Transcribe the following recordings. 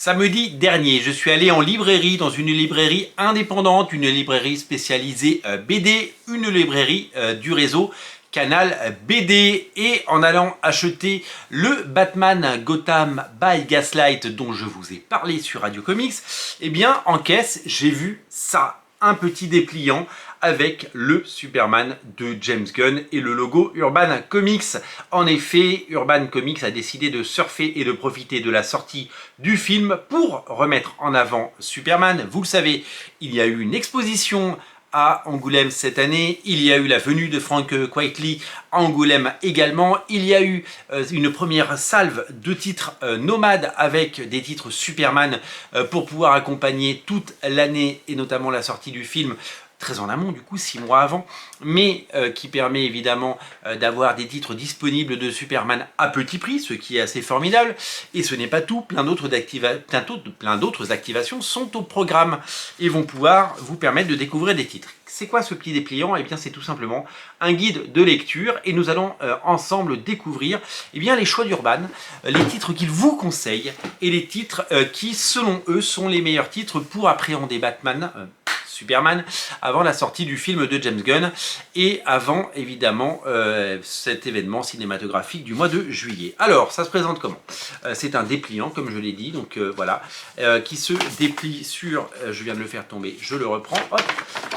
Samedi dernier, je suis allé en librairie, dans une librairie indépendante, une librairie spécialisée BD, une librairie du réseau Canal BD, et en allant acheter le Batman Gotham by Gaslight dont je vous ai parlé sur Radio Comics, eh bien en caisse j'ai vu ça, un petit dépliant avec le Superman de James Gunn et le logo Urban Comics. En effet, Urban Comics a décidé de surfer et de profiter de la sortie du film pour remettre en avant Superman. Vous le savez, il y a eu une exposition à Angoulême cette année, il y a eu la venue de Frank Quitely à Angoulême également, il y a eu une première salve de titres nomades avec des titres Superman pour pouvoir accompagner toute l'année et notamment la sortie du film très en amont, du coup 6 mois avant, mais qui permet évidemment d'avoir des titres disponibles de Superman à petit prix, ce qui est assez formidable. Et ce n'est pas tout, plein d'autres activations sont au programme et vont pouvoir vous permettre de découvrir des titres. C'est quoi ce petit dépliant? Eh bien c'est tout simplement un guide de lecture et nous allons ensemble découvrir les choix d'Urban, les titres qu'il vous conseille et les titres qui selon eux sont les meilleurs titres pour appréhender Batman, Superman, avant la sortie du film de James Gunn et avant évidemment cet événement cinématographique du mois de juillet. Alors ça se présente comment? C'est un dépliant comme je l'ai dit, donc voilà, qui se déplie sur, je viens de le faire tomber, je le reprends, hop,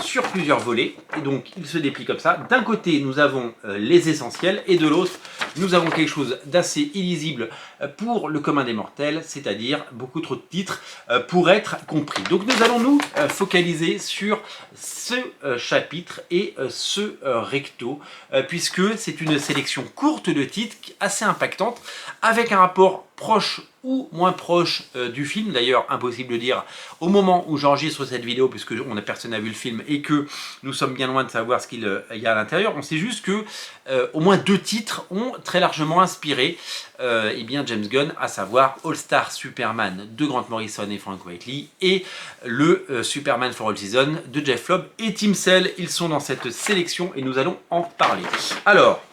sur plusieurs volets, et donc il se déplie comme ça. D'un côté nous avons les essentiels et de l'autre nous avons quelque chose d'assez illisible pour le commun des mortels, c'est-à-dire beaucoup trop de titres pour être compris. Donc nous allons nous focaliser sur ce chapitre et ce recto, puisque c'est une sélection courte de titres assez impactante, avec un rapport proche ou moins proche du film. D'ailleurs, impossible de dire au moment où j'enregistre cette vidéo, puisque personne n'a vu le film et que nous sommes bien loin de savoir ce qu'il y a à l'intérieur. On sait juste que au moins 2 titres ont très largement inspiré James Gunn, à savoir All Star Superman de Grant Morrison et Frank Quitely et le Superman for All Season de Jeff Loeb et Tim Sale. Ils sont dans cette sélection et nous allons en parler. Alors,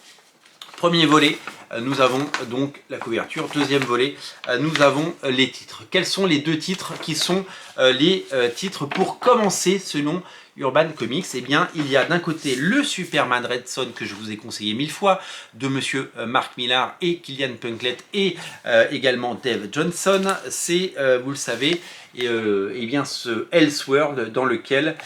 premier volet, nous avons donc la couverture. Deuxième volet, nous avons les titres. Quels sont les 2 titres qui sont les titres pour commencer selon Urban Comics? Eh bien, il y a d'un côté le Superman Red Son que je vous ai conseillé 1000 fois de monsieur Mark Millar et Kilian Punklet et également Dave Johnson. C'est, vous le savez, ce Elseworld dans lequel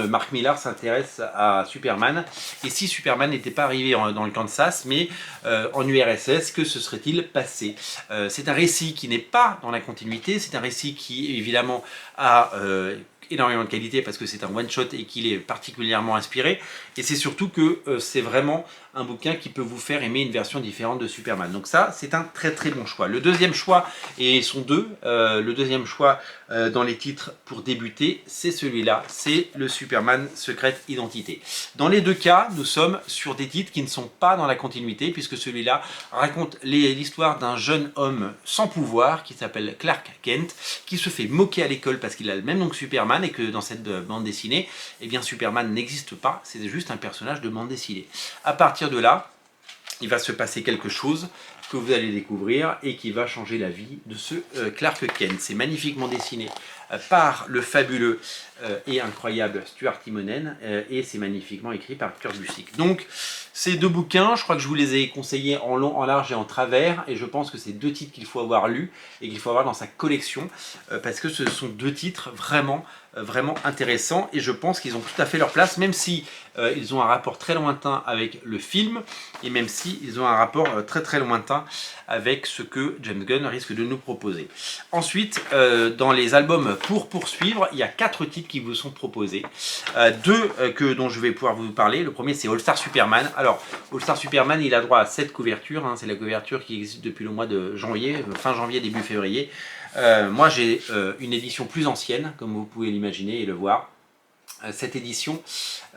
Mark Millar s'intéresse à Superman. Et si Superman n'était pas arrivé dans le Kansas, mais en URSS, que se serait-il passé? C'est un récit qui n'est pas dans la continuité, c'est un récit qui évidemment a énormément de qualité parce que c'est un one-shot et qu'il est particulièrement inspiré, et c'est surtout que c'est vraiment un bouquin qui peut vous faire aimer une version différente de Superman. Donc ça, c'est un très très bon choix. Le deuxième choix, et ils sont 2, le deuxième choix dans les titres pour débuter, c'est celui-là, c'est le Superman Secret Identité. Dans les 2 cas, nous sommes sur des titres qui ne sont pas dans la continuité, puisque celui-là raconte l'histoire d'un jeune homme sans pouvoir qui s'appelle Clark Kent, qui se fait moquer à l'école parce qu'il a le même nom que Superman, et que dans cette bande dessinée, Superman n'existe pas, c'est juste un personnage de bande dessinée. À partir de là, il va se passer quelque chose que vous allez découvrir et qui va changer la vie de ce Clark Kent. C'est magnifiquement dessiné par le fabuleux et incroyable Stuart Timonen et c'est magnifiquement écrit par Kurt Busiek. Donc ces 2 bouquins, je crois que je vous les ai conseillés en long, en large et en travers, et je pense que c'est 2 titres qu'il faut avoir lus et qu'il faut avoir dans sa collection parce que ce sont 2 titres vraiment intéressants, et je pense qu'ils ont tout à fait leur place, même si ils ont un rapport très lointain avec le film, et même si ils ont un rapport très très lointain avec ce que James Gunn risque de nous proposer. Ensuite, dans les albums pour poursuivre, il y a 4 titres qui vous sont proposés, 2 dont je vais pouvoir vous parler. Le premier, c'est All Star Superman. Alors, All Star Superman, il a droit à 7 couvertures, c'est la couverture qui existe depuis le mois de janvier, fin janvier, début février. Moi j'ai une édition plus ancienne, comme vous pouvez l'imaginer et le voir. cette édition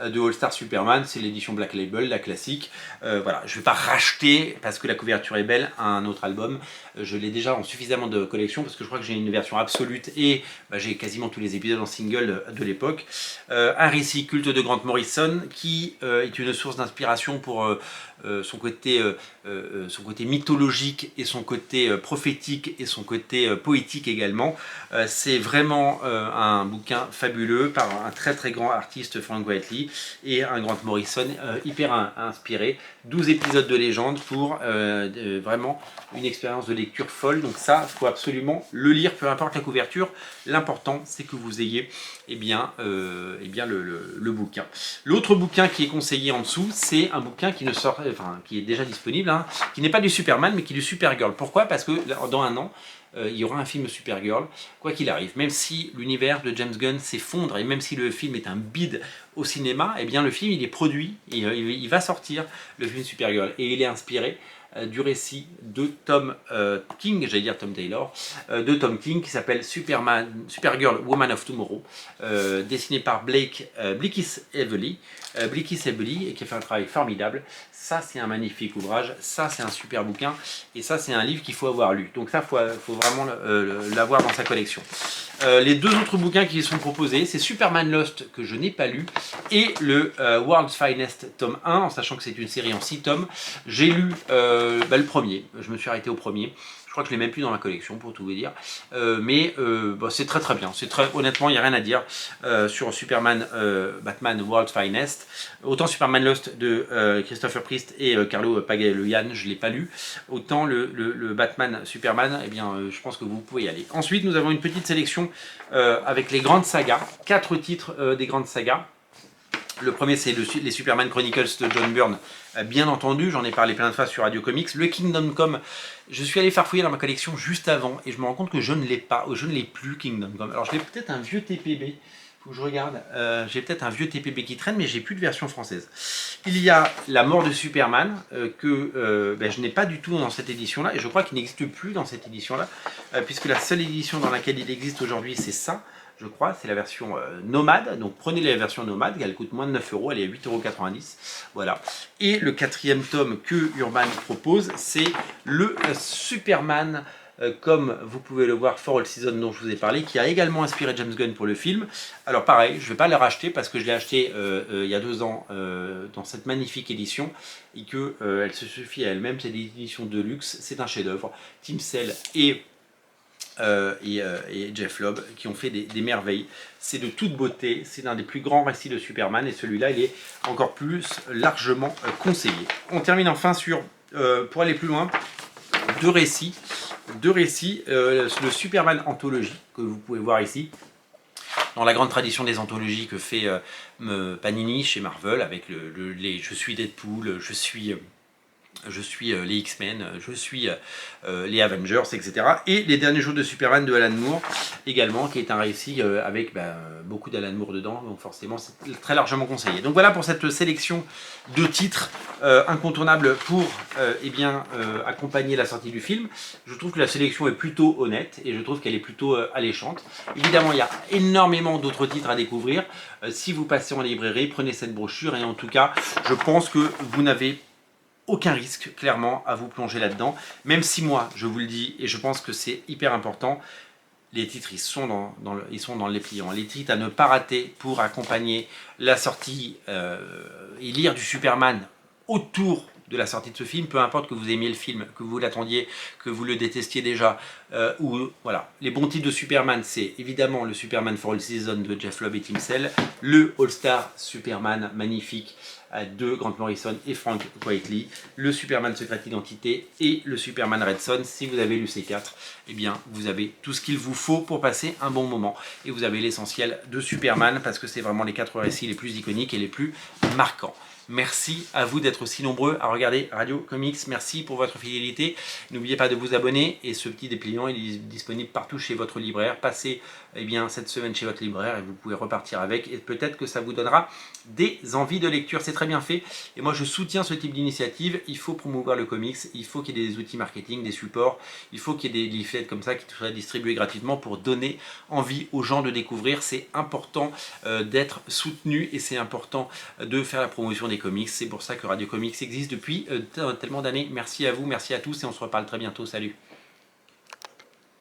de All Star Superman, c'est l'édition Black Label, la classique. Voilà, je ne vais pas racheter parce que la couverture est belle un autre album. Je l'ai déjà en suffisamment de collection parce que je crois que j'ai une version absolue et j'ai quasiment tous les épisodes en single de l'époque. Un récit culte de Grant Morrison qui est une source d'inspiration pour son côté mythologique et son côté prophétique et son côté poétique également. C'est vraiment un bouquin fabuleux par un très très grand artiste, Frank Whiteley, et un Grant Morrison hyper inspiré. 12 épisodes de légende pour vraiment une expérience de lecture folle. Donc ça, il faut absolument le lire, peu importe la couverture. L'important, c'est que vous ayez le bouquin. L'autre bouquin qui est conseillé en dessous, c'est un bouquin qui qui est déjà disponible, hein, qui n'est pas du Superman, mais qui est du Supergirl. Pourquoi? Parce que dans un an, il y aura un film Supergirl, quoi qu'il arrive. Même si l'univers de James Gunn s'effondre et même si le film est un bide au cinéma, eh bien le film il est produit et il va sortir, le film Supergirl, et il est inspiré du récit de Tom King, j'allais dire Tom Taylor, de Tom King qui s'appelle Supergirl Woman of Tomorrow, dessiné par Blickis Evely, et qui a fait un travail formidable. Ça c'est un magnifique ouvrage, ça c'est un super bouquin, et ça c'est un livre qu'il faut avoir lu. Donc ça faut vraiment l'avoir dans sa collection. Les deux autres bouquins qui sont proposés, c'est Superman Lost que je n'ai pas lu et le World's Finest tome 1, en sachant que c'est une série en 6 tomes. J'ai lu le premier, je me suis arrêté au premier. Je crois que je ne l'ai même plus dans ma collection pour tout vous dire. C'est très très bien. Honnêtement, il n'y a rien à dire sur Superman Batman World's Finest. Autant Superman Lost de Christopher Priest et Carlo Pagulayan, je ne l'ai pas lu. Autant le Batman Superman, je pense que vous pouvez y aller. Ensuite, nous avons une petite sélection avec les grandes sagas. 4 titres des grandes sagas. Le premier, c'est les Superman Chronicles de John Byrne, bien entendu, j'en ai parlé plein de fois sur Radio Comics. Le Kingdom Come, je suis allé farfouiller dans ma collection juste avant et je me rends compte que je ne l'ai pas, je ne l'ai plus Kingdom Come. Alors, je l'ai peut-être un vieux TPB, faut que je regarde. J'ai peut-être un vieux TPB qui traîne, mais j'ai plus de version française. Il y a La mort de Superman, que je n'ai pas du tout dans cette édition-là, et je crois qu'il n'existe plus dans cette édition-là, puisque la seule édition dans laquelle il existe aujourd'hui, c'est ça. Je crois, c'est la version nomade, donc prenez la version nomade, elle coûte moins de 9 €, elle est à 8,90 €, voilà. Et le 4e tome que Urban propose, c'est le Superman, comme vous pouvez le voir, For All Season dont je vous ai parlé, qui a également inspiré James Gunn pour le film. Alors pareil, je ne vais pas le racheter parce que je l'ai acheté il y a 2 ans dans cette magnifique édition, et qu'elle se suffit à elle-même, c'est une édition de luxe, c'est un chef-d'œuvre. Tim Sale et Jeff Lobb qui ont fait des merveilles. C'est de toute beauté, c'est l'un des plus grands récits de Superman et celui-là il est encore plus largement conseillé. On termine enfin sur, pour aller plus loin, deux récits, le Superman Anthologie que vous pouvez voir ici, dans la grande tradition des anthologies que fait Panini chez Marvel avec je suis Deadpool, je suis les X-Men, je suis les Avengers, etc. Et les derniers jours de Superman de Alan Moore, également, qui est un récit avec beaucoup d'Alan Moore dedans, donc forcément c'est très largement conseillé. Donc voilà pour cette sélection de titres incontournables pour accompagner la sortie du film. Je trouve que la sélection est plutôt honnête et je trouve qu'elle est plutôt alléchante. Évidemment, il y a énormément d'autres titres à découvrir. Si vous passez en librairie, prenez cette brochure et en tout cas, je pense que vous n'avez aucun risque, clairement, à vous plonger là-dedans. Même si moi, je vous le dis, et je pense que c'est hyper important, les titres, ils sont dans les pliants. Les titres à ne pas rater pour accompagner la sortie et lire du Superman autour de la sortie de ce film, peu importe que vous aimiez le film, que vous l'attendiez, que vous le détestiez déjà, voilà. Les bons titres de Superman, c'est évidemment le Superman for All Season de Jeff Lobb et Tim Sale, le All-Star Superman magnifique de Grant Morrison et Frank Whiteley, le Superman Secret Identité et le Superman Red Son. Si vous avez lu ces 4, eh bien vous avez tout ce qu'il vous faut pour passer un bon moment. Et vous avez l'essentiel de Superman parce que c'est vraiment les 4 récits les plus iconiques et les plus marquants. Merci à vous d'être aussi nombreux à regarder Radio Comics. Merci pour votre fidélité. N'oubliez pas de vous abonner et ce petit dépliant il est disponible partout chez votre libraire. Passez cette semaine chez votre libraire et vous pouvez repartir avec et peut-être que ça vous donnera des envies de lecture. C'est très bien fait et moi je soutiens ce type d'initiative. Il faut promouvoir le comics, il faut qu'il y ait des outils marketing, des supports, il faut qu'il y ait des leaflets comme ça qui soient distribués gratuitement pour donner envie aux gens de découvrir. C'est important d'être soutenu et c'est important de faire la promotion des comics. C'est pour ça que Radio Comics existe depuis tellement d'années. Merci à vous, merci à tous et on se reparle très bientôt. Salut!